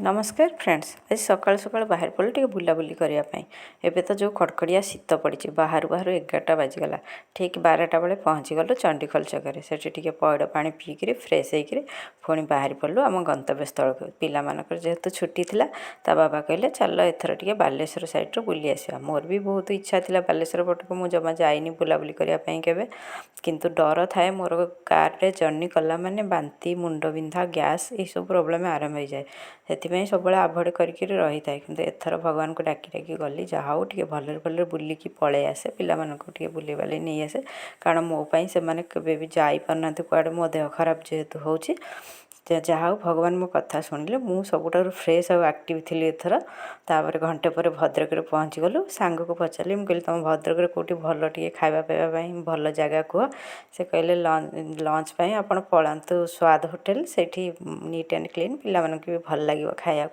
नमस्कार फ्रेंड्स, आज सकाल सकाल बाहर पड़े टे बुलाबुली करने। एबे तो जो खड़खड़िया शीत पड़ी बाहर बाहर 11टा बाजिगला। ठीक 12टा बेले पहुँची गलु चंडीखोल छकरे। सेठी टिके पइड पानी पीकि फ्रेश होकर पुणी बाहर पड़ू आम गंतव्य स्थल को। पिलामानकर जेहेतु छुट्टी थिला ता बाबा कहले चल एथर टिके बालेश्वर साइड बुली आसिया। मोर भी बहुत इच्छा थिला बालेश्वर पटक मु जमा जाइनी बुलाबुली करने केबे, किंतु डर थाए मोर कार रे जर्नी कला माने बांती मुंड बिंधा गैस ये सब प्रॉब्लम आरंभ हो जाए। से सब आभोड करके रही थाए, किंतु एथर भगवान को डाकी डाकी गली जहा हो टे भलरे भलरे बुलिकी पळे आसे पिलामाननको टे बुले बाले नहीं आसे। कारण मो पई से माने केबे भी जाई पारना कुआडे मो देह खराब जेहेतु होची। जहा हो भगवान मो कथा शुणिले मु सबुठारु फ्रेश और एक्टिव थी एथर। तापर घंटे पर भद्रक पहुँची गलु। सांग को पचारि मुझे कहली तुम भद्रक कौटी भल टे खावा पाइबा भल जगह कह। से कहले लंच पाई आपण पलांतु स्वाद होटेल से नीट एंड क्लीन पिला भी भल लगे खाया।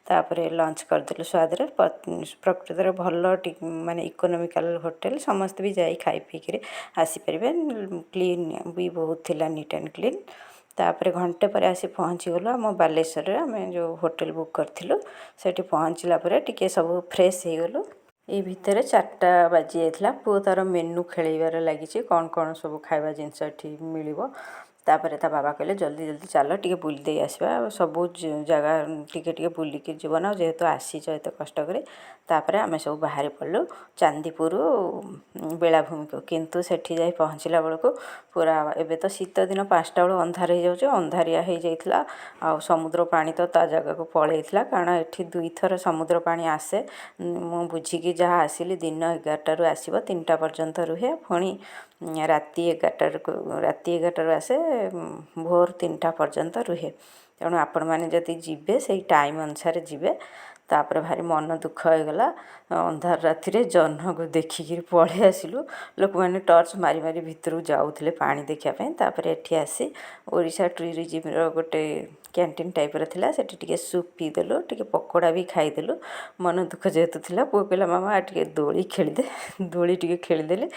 तापर लंच करदेलु स्वाद प्रकृत भल माने इकोनोमिकल होटेल समस्त भी जाई खाई पीकि आसीपर क्लीन भी बहुत थिला नीट एंड क्लीन। तापर घंटे पर आसी पहुँची गलु आम बालेश्वर आम जो होटेल बुक करूँ से पहुँचला टिके सब फ्रेश हो गलु। ये भितर 4टा बाजी जाइए। पुओ तार मेनू खेलबार लगी कौन कौन सब खाଇବା जिनस ये मिल। तापर ता बाबा कहले जल्दी जल्दी चल टे बुली दे आसवा सब जगह टे बुलिकी जीवन जेहेतु आसी एत कष्ट करे। तापर आम सब बाहर पड़ू चांदीपुर बेलाभूमि को, किंतु सेठी जाई पहुँचला बेलू पूरा एबे तो शीत दिन 5टा बेलू अंधार हो जाए अंधारिया हो जाइला। आ समुद्र पानी तो ता जगह को पलैला कारण एठी 2 थर समुद्र पानी आसे। मु बुझिकी जहाँ आसिली दिन 11टारू आसब 3टा पर्यंत रुहे पुणी राति 11टारू आसे भोर 3टा पर्यंत रुहे। तेणु आपण मैंने जदि जीवे से टाइम अनुसार जीवे। तापर भारी मन दुख होगला अंधार राति जह्न को देखिकी पड़े आसिलु। लोक मैंने टर्च मारी मारी भितर जाऊे पानी देखापी। तापर एठी आसी ओडिशा टूरिज्म गोटे कैंटीन टाइप थिला सेठी टिके सूप पीदेलु टिके पकोड़ा भी खाईदेलु। मन दुख जेहेतु थिला पुओ कहला मामा टिके दोली खेलीदे दोली टिके खेलीदेले।